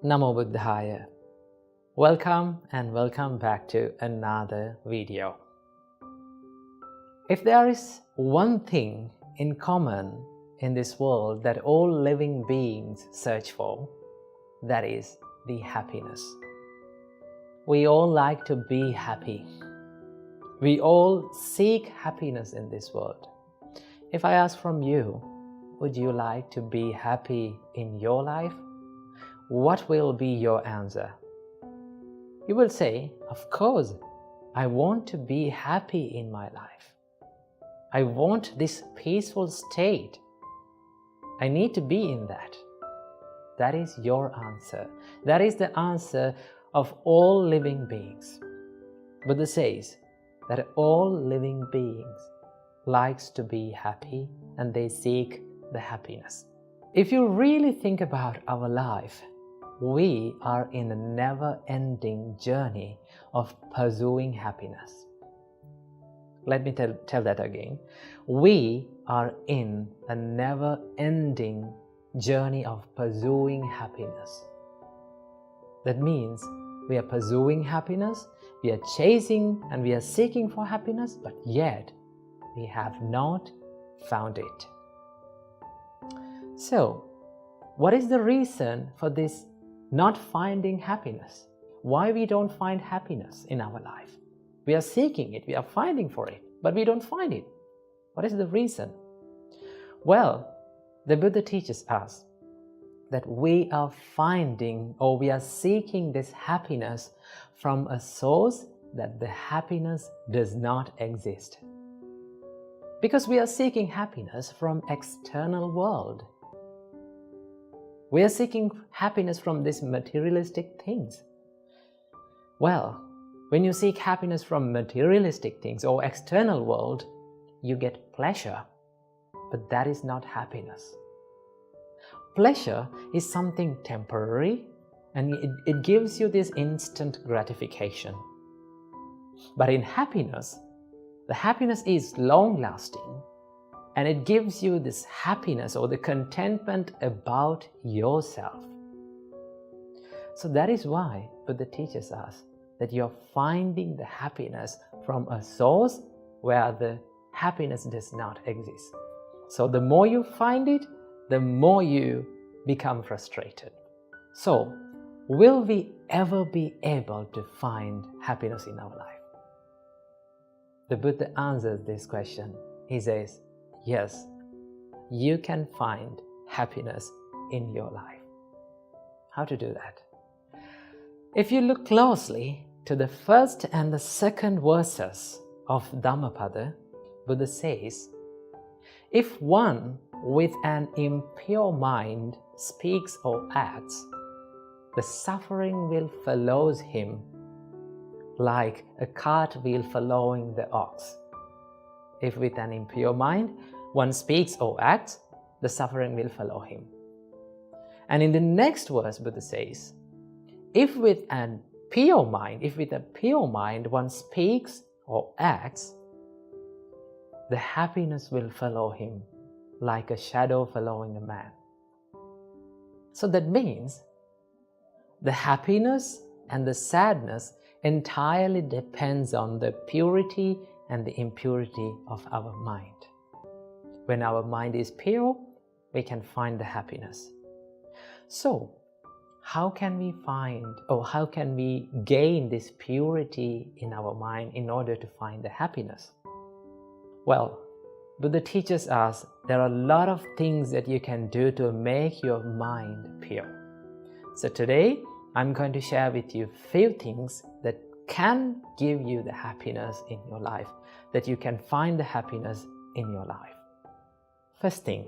Namo Buddhaya. Welcome and welcome back to another video. If there is one thing in common in this world that all living beings search for, that is the happiness. We all like to be happy. We all seek happiness in this world. If I ask from you, would you like to be happy in your life? What will be your answer? You will say, of course, I want to be happy in my life. I want this peaceful state. I need to be in that. That is your answer. That is the answer of all living beings. Buddha says that all living beings likes to be happy and they seek the happiness. If you really think about our life, we are in a never-ending journey of pursuing happiness. Let me tell that again. We are in a never-ending journey of pursuing happiness. That means we are pursuing happiness, we are chasing and we are seeking for happiness, but yet we have not found it. So, what is the reason for this not finding happiness? Why we don't find happiness in our life? We are seeking it, we are finding for it, but we don't find it. What is the reason? Well, the Buddha teaches us that we are finding or we are seeking this happiness from a source that the happiness does not exist. Because we are seeking happiness from external world. We are seeking happiness from these materialistic things. Well, when you seek happiness from materialistic things or external world, you get pleasure, but that is not happiness. Pleasure is something temporary and it gives you this instant gratification. But in happiness, the happiness is long-lasting and it gives you this happiness or the contentment about yourself. So that is why Buddha teaches us that you're finding the happiness from a source where the happiness does not exist. So the more you find it, the more you become frustrated. So, will we ever be able to find happiness in our life? The Buddha answers this question. He says, yes, you can find happiness in your life. How to do that? If you look closely to the first and the second verses of Dhammapada, Buddha says, if one with an impure mind speaks or acts, the suffering will follow him like a cartwheel following the ox. If with an impure mind one speaks or acts, the suffering will follow him. And in the next verse, Buddha says, if with a pure mind one speaks or acts, the happiness will follow him like a shadow following a man. So that means the happiness and the sadness entirely depends on the purity and the impurity of our mind. When our mind is pure, we can find the happiness. So, how can we find or how can we gain this purity in our mind in order to find the happiness? Well, Buddha teaches us there are a lot of things that you can do to make your mind pure. So today, I'm going to share with you a few things that can give you the happiness in your life, that you can find the happiness in your life. First thing,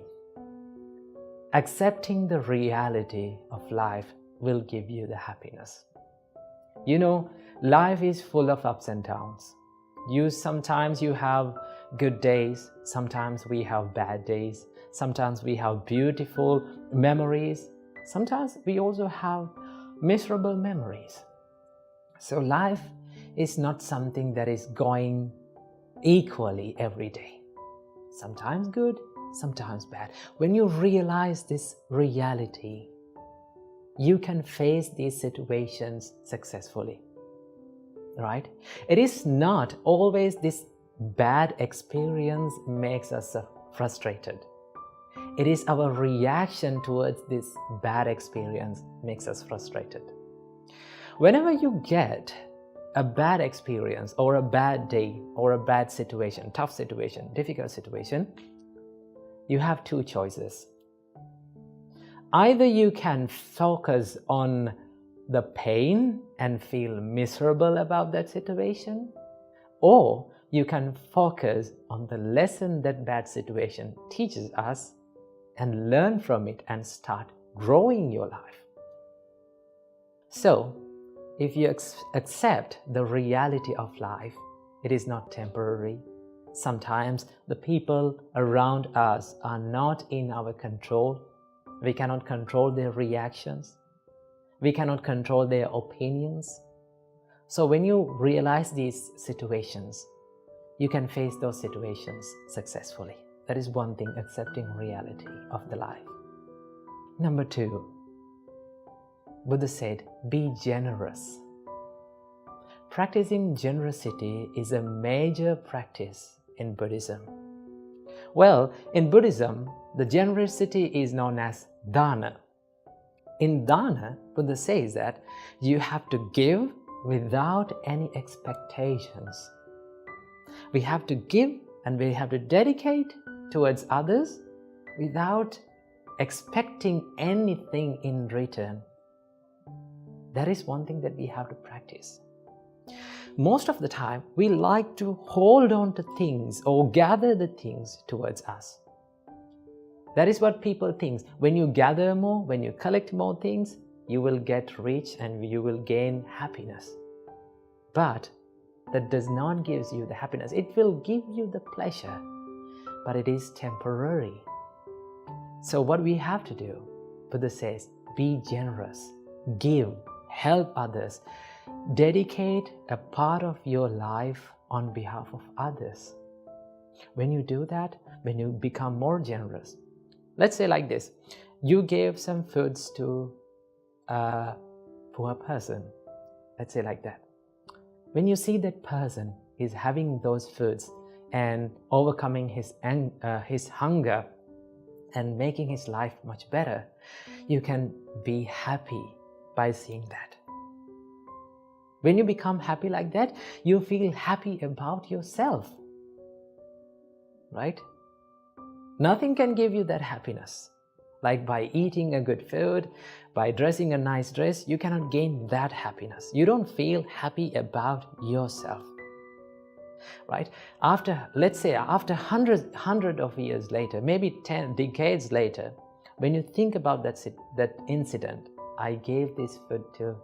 accepting the reality of life will give you the happiness. You know, life is full of ups and downs. Sometimes you have good days, sometimes we have bad days, sometimes we have beautiful memories, sometimes we also have miserable memories. So life is not something that is going equally every day. Sometimes good, sometimes bad. When you realize this reality, you can face these situations successfully, right? It is not always this bad experience makes us frustrated. It is our reaction towards this bad experience makes us frustrated. Whenever you get a bad experience or a bad day or a bad situation, tough situation, difficult situation, you have two choices. Either you can focus on the pain and feel miserable about that situation, or you can focus on the lesson that bad situation teaches us and learn from it and start growing your life. So, if you accept the reality of life, it is not temporary. Sometimes the people around us are not in our control. We cannot control their reactions. We cannot control their opinions. So when you realize these situations, you can face those situations successfully. That is one thing, accepting reality of the life. Number 2, Buddha said, be generous. Practicing generosity is a major practice in Buddhism. Well, in Buddhism, the generosity is known as dana. In dana, Buddha says that you have to give without any expectations. We have to give and we have to dedicate towards others without expecting anything in return. That is one thing that we have to practice. Most of the time, we like to hold on to things or gather the things towards us. That is what people think. When you gather more, when you collect more things, you will get rich and you will gain happiness. But that does not give you the happiness. It will give you the pleasure, but it is temporary. So what we have to do, Buddha says, be generous, give, help others, dedicate a part of your life on behalf of others. When you do that, when you become more generous, let's say like this, you gave some foods to a poor person, let's say like that. When you see that person is having those foods and overcoming his hunger and making his life much better, you can be happy by seeing that. When you become happy like that, you feel happy about yourself, right? Nothing can give you that happiness. Like by eating a good food, by dressing a nice dress, you cannot gain that happiness. You don't feel happy about yourself, right? Let's say after hundred of years later, maybe 10 decades later, when you think about that incident, I gave this food to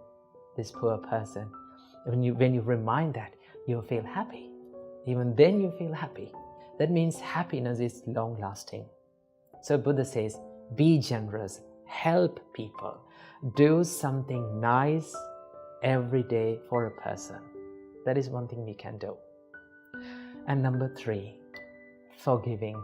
this poor person. When you remind that, you feel happy. Even then you feel happy. That means happiness is long-lasting. So Buddha says, be generous, help people, do something nice every day for a person. That is one thing we can do. And number 3, forgiving.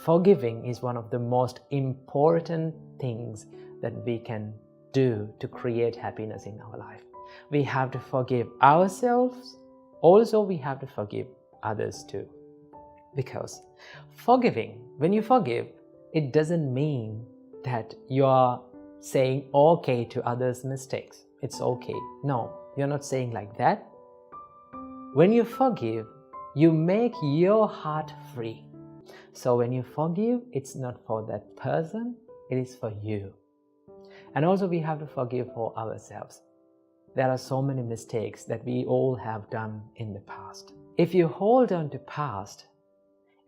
Forgiving is one of the most important things that we can do to create happiness in our life. We have to forgive ourselves. Also, we have to forgive others too. Because forgiving, when you forgive, it doesn't mean that you are saying okay to others' mistakes. It's okay. No, you're not saying like that. When you forgive, you make your heart free. So when you forgive, it's not for that person, it is for you. And also we have to forgive for ourselves. There are so many mistakes that we all have done in the past. If you hold on to past,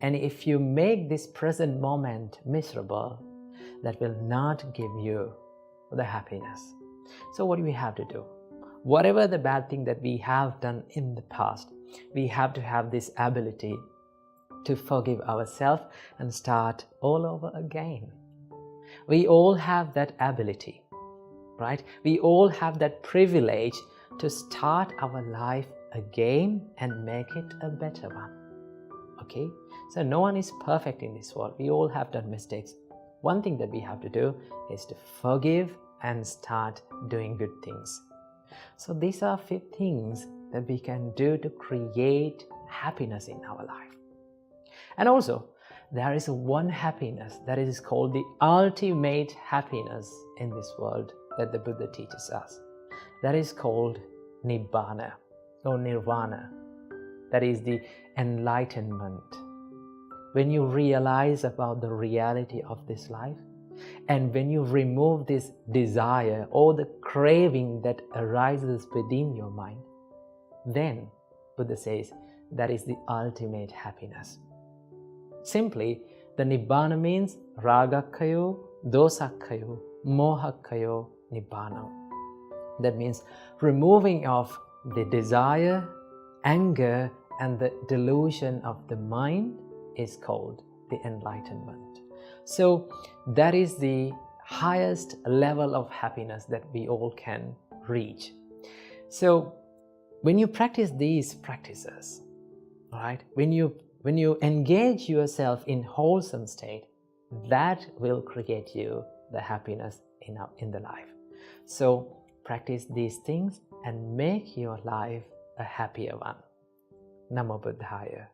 and if you make this present moment miserable, that will not give you the happiness. So what do we have to do? Whatever the bad thing that we have done in the past, we have to have this ability to forgive ourselves and start all over again. We all have that ability, right? We all have that privilege to start our life again and make it a better one. Okay? So no one is perfect in this world. We all have done mistakes. One thing that we have to do is to forgive and start doing good things. So these are 5 things that we can do to create happiness in our life. And also, there is one happiness that is called the ultimate happiness in this world that the Buddha teaches us. That is called Nibbana or Nirvana. That is the enlightenment. When you realize about the reality of this life, and when you remove this desire or the craving that arises within your mind, then Buddha says that is the ultimate happiness. Simply, the Nibbana means Ragakkayo, Dosakkayo, Mohakkayo, Nibbana. That means removing of the desire, anger, and the delusion of the mind is called the enlightenment. So that is the highest level of happiness that we all can reach. So when you practice these practices, right, when you engage yourself in wholesome state, that will create you the happiness in the life. So practice these things and make your life a happier one. Namo Buddhaya.